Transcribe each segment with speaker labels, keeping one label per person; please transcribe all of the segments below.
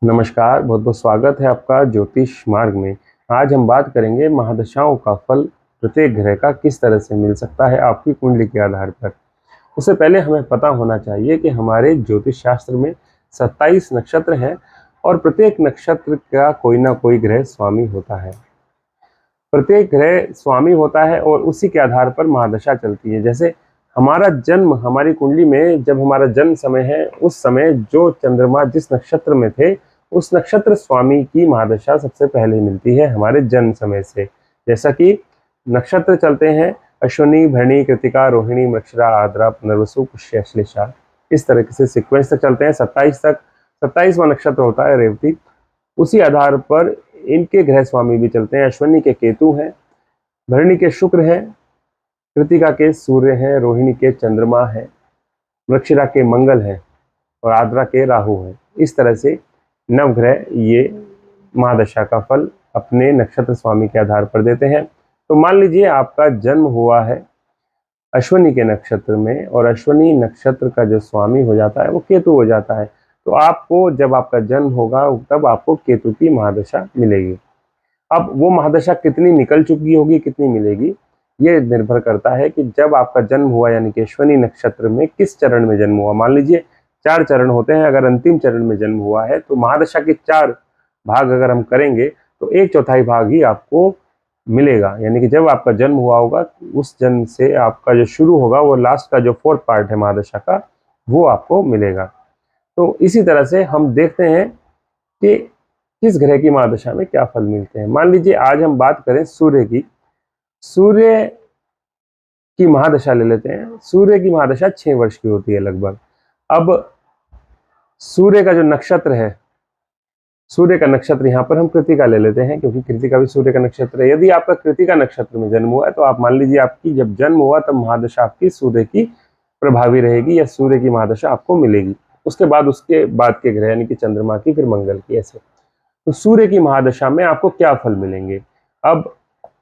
Speaker 1: नमस्कार, बहुत बहुत स्वागत है आपका ज्योतिष मार्ग में। आज हम बात करेंगे महादशाओं का फल प्रत्येक ग्रह का किस तरह से मिल सकता है आपकी कुंडली के आधार पर। उससे पहले हमें पता होना चाहिए कि हमारे ज्योतिष शास्त्र में 27 नक्षत्र हैं और प्रत्येक नक्षत्र का कोई ना कोई ग्रह स्वामी होता है। प्रत्येक ग्रह स्वामी होता है और उसी के आधार पर महादशा चलती है। जैसे हमारा जन्म, हमारी कुंडली में जब हमारा जन्म समय है, उस समय जो चंद्रमा जिस नक्षत्र में थे, उस नक्षत्र स्वामी की महादशा सबसे पहले मिलती है हमारे जन्म समय से। जैसा कि नक्षत्र चलते हैं अश्विनी, भरणी, कृतिका, रोहिणी, मृगशिरा, आर्द्रा, पुनर्वसु, पुष्य, अश्लेषा, इस तरीके से सीक्वेंस तक चलते हैं 27 तक। 27वां नक्षत्र होता है रेवती। उसी आधार पर इनके ग्रह स्वामी भी चलते हैं। अश्विनी के केतु हैं, भरणी के शुक्र हैं, कृतिका के सूर्य हैं, रोहिणी के चंद्रमा है, मृगशिरा के मंगल हैं और आर्द्रा के राहु हैं। इस तरह से नवग्रह ये महादशा का फल अपने नक्षत्र स्वामी के आधार पर देते हैं। तो मान लीजिए आपका जन्म हुआ है अश्विनी के नक्षत्र में और अश्विनी नक्षत्र का जो स्वामी हो जाता है वो केतु हो जाता है। तो आपको जब आपका जन्म होगा तब आपको केतु की महादशा मिलेगी। अब वो महादशा कितनी निकल चुकी होगी, कितनी मिलेगी, ये निर्भर करता है कि जब आपका जन्म हुआ यानी कि अश्विनी नक्षत्र में किस चरण में जन्म हुआ। मान लीजिए 4 चरण होते हैं, अगर अंतिम चरण में जन्म हुआ है तो महादशा के 4 भाग अगर हम करेंगे तो 1/4 भाग ही आपको मिलेगा। यानी कि जब आपका जन्म हुआ होगा उस जन्म से आपका जो शुरू होगा वो लास्ट का जो 4th पार्ट है महादशा का, वो आपको मिलेगा। तो इसी तरह से हम देखते हैं कि किस ग्रह की महादशा में क्या फल मिलते हैं। मान लीजिए आज हम बात करें सूर्य की। सूर्य की महादशा ले लेते हैं। सूर्य की महादशा 6 वर्ष की होती है लगभग। अब सूर्य का जो नक्षत्र है, सूर्य का नक्षत्र यहाँ पर हम कृतिका ले लेते हैं क्योंकि कृतिका भी सूर्य का नक्षत्र है। यदि आपका कृतिका नक्षत्र में जन्म हुआ है तो आप मान लीजिए आपकी जब जन्म हुआ तब महादशा आपकी सूर्य की प्रभावी रहेगी या सूर्य की महादशा आपको मिलेगी। उसके बाद के ग्रह यानी कि चंद्रमा की, फिर मंगल की, ऐसे। तो सूर्य की महादशा में आपको क्या फल मिलेंगे। अब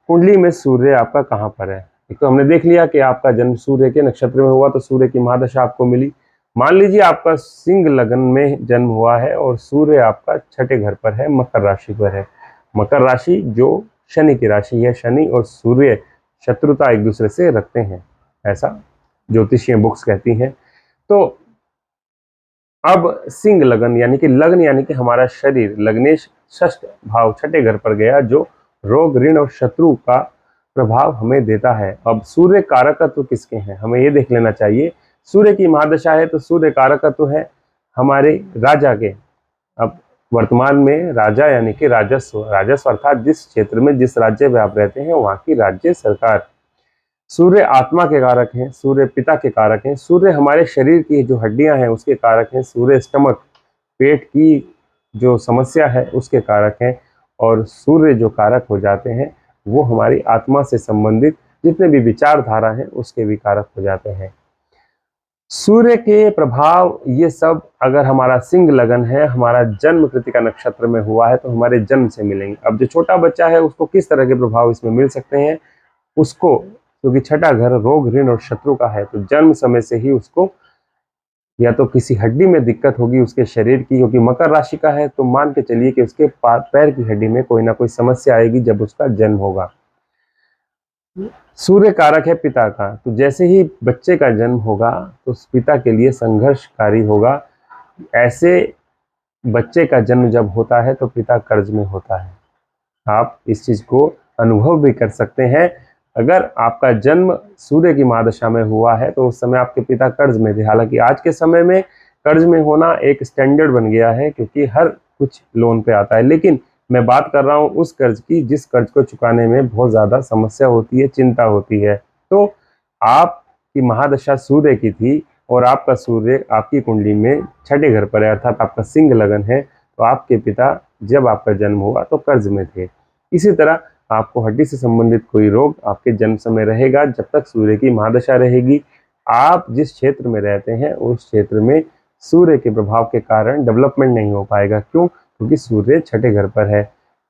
Speaker 1: कुंडली में सूर्य आपका कहाँ पर है। एक तो हमने देख लिया कि आपका जन्म सूर्य के नक्षत्र में हुआ तो सूर्य की महादशा आपको मिली। मान लीजिए आपका सिंह लग्न में जन्म हुआ है और सूर्य आपका 6ठे घर पर है, मकर राशि पर है। मकर राशि जो शनि की राशि है। शनि और सूर्य शत्रुता एक दूसरे से रखते हैं, ऐसा ज्योतिषीय बुक्स कहती हैं। तो अब सिंह लग्न यानी कि हमारा शरीर, लग्नेश 6ठ भाव 6ठे घर पर गया जो रोग, ऋण और शत्रु का प्रभाव हमें देता है। अब सूर्य कारकत्व किसके हैं हमें ये देख लेना चाहिए। सूर्य की महादशा है तो सूर्य कारकत्व है हमारे राजा के। अब वर्तमान में राजा यानी कि राजस्व अर्थात जिस क्षेत्र में, जिस राज्य में आप रहते हैं वहाँ की राज्य सरकार। सूर्य आत्मा के कारक हैं, सूर्य पिता के कारक हैं, सूर्य हमारे शरीर की जो हड्डियां हैं उसके कारक हैं, सूर्य स्टमक, पेट की जो समस्या है उसके कारक हैं और सूर्य जो कारक हो जाते हैं वो हमारी आत्मा से संबंधित जितने भी विचारधारा हैं उसके भी कारक हो जाते हैं। सूर्य के प्रभाव ये सब अगर हमारा सिंह लगन है, हमारा जन्म कृतिका नक्षत्र में हुआ है तो हमारे जन्म से मिलेंगे। अब जो छोटा बच्चा है उसको किस तरह के प्रभाव इसमें मिल सकते हैं, उसको क्योंकि 6ठा घर रोग, ऋण और शत्रु का है तो जन्म समय से ही उसको या तो किसी हड्डी में दिक्कत होगी उसके शरीर की, क्योंकि मकर राशि का है तो मान के चलिए कि उसके पैर की हड्डी में कोई ना कोई समस्या आएगी जब उसका जन्म होगा। सूर्य कारक है पिता का, तो जैसे ही बच्चे का जन्म होगा तो उस पिता के लिए संघर्षकारी होगा। ऐसे बच्चे का जन्म जब होता है तो पिता कर्ज में होता है। आप इस चीज को अनुभव भी कर सकते हैं। अगर आपका जन्म सूर्य की महादशा में हुआ है तो उस समय आपके पिता कर्ज में थे। हालांकि आज के समय में कर्ज में होना एक स्टैंडर्ड बन गया है क्योंकि हर कुछ लोन पे आता है, लेकिन मैं बात कर रहा हूँ उस कर्ज की जिस कर्ज को चुकाने में बहुत ज़्यादा समस्या होती है, चिंता होती है। तो आपकी महादशा सूर्य की थी और आपका सूर्य आपकी कुंडली में 6ठे घर पर है अर्थात आपका सिंह लगन है, तो आपके पिता जब आपका जन्म हुआ तो कर्ज में थे। इसी तरह आपको हड्डी से संबंधित कोई रोग आपके जन्म समय रहेगा जब तक सूर्य की महादशा रहेगी। आप जिस क्षेत्र में रहते हैं उस क्षेत्र में सूर्य के प्रभाव के कारण डेवलपमेंट नहीं हो पाएगा। क्यों? क्योंकि सूर्य 6ठे घर पर है।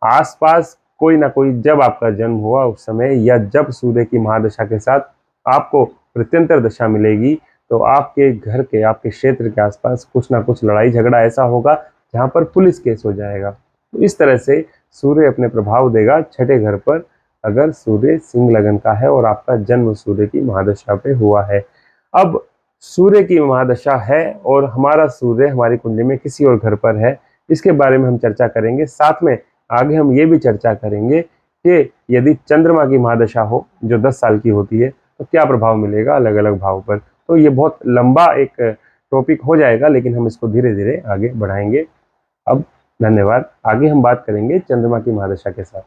Speaker 1: आसपास कोई ना कोई, जब आपका जन्म हुआ उस समय या जब सूर्य की महादशा के साथ आपको प्रत्यंतर दशा मिलेगी तो आपके घर के, आपके क्षेत्र के आसपास कुछ ना कुछ लड़ाई झगड़ा ऐसा होगा जहाँ पर पुलिस केस हो जाएगा। तो इस तरह से सूर्य अपने प्रभाव देगा छठे घर पर अगर सूर्य सिंह लगन का है और आपका जन्म सूर्य की महादशा पे हुआ है। अब सूर्य की महादशा है और हमारा सूर्य हमारी कुंडली में किसी और घर पर है, इसके बारे में हम चर्चा करेंगे। साथ में आगे हम ये भी चर्चा करेंगे कि यदि चंद्रमा की महादशा हो जो 10 साल की होती है तो क्या प्रभाव मिलेगा अलग अलग भाव पर। तो ये बहुत लंबा एक टॉपिक हो जाएगा, लेकिन हम इसको धीरे धीरे आगे बढ़ाएंगे। अब धन्यवाद। आगे हम बात करेंगे चंद्रमा की महादशा के साथ।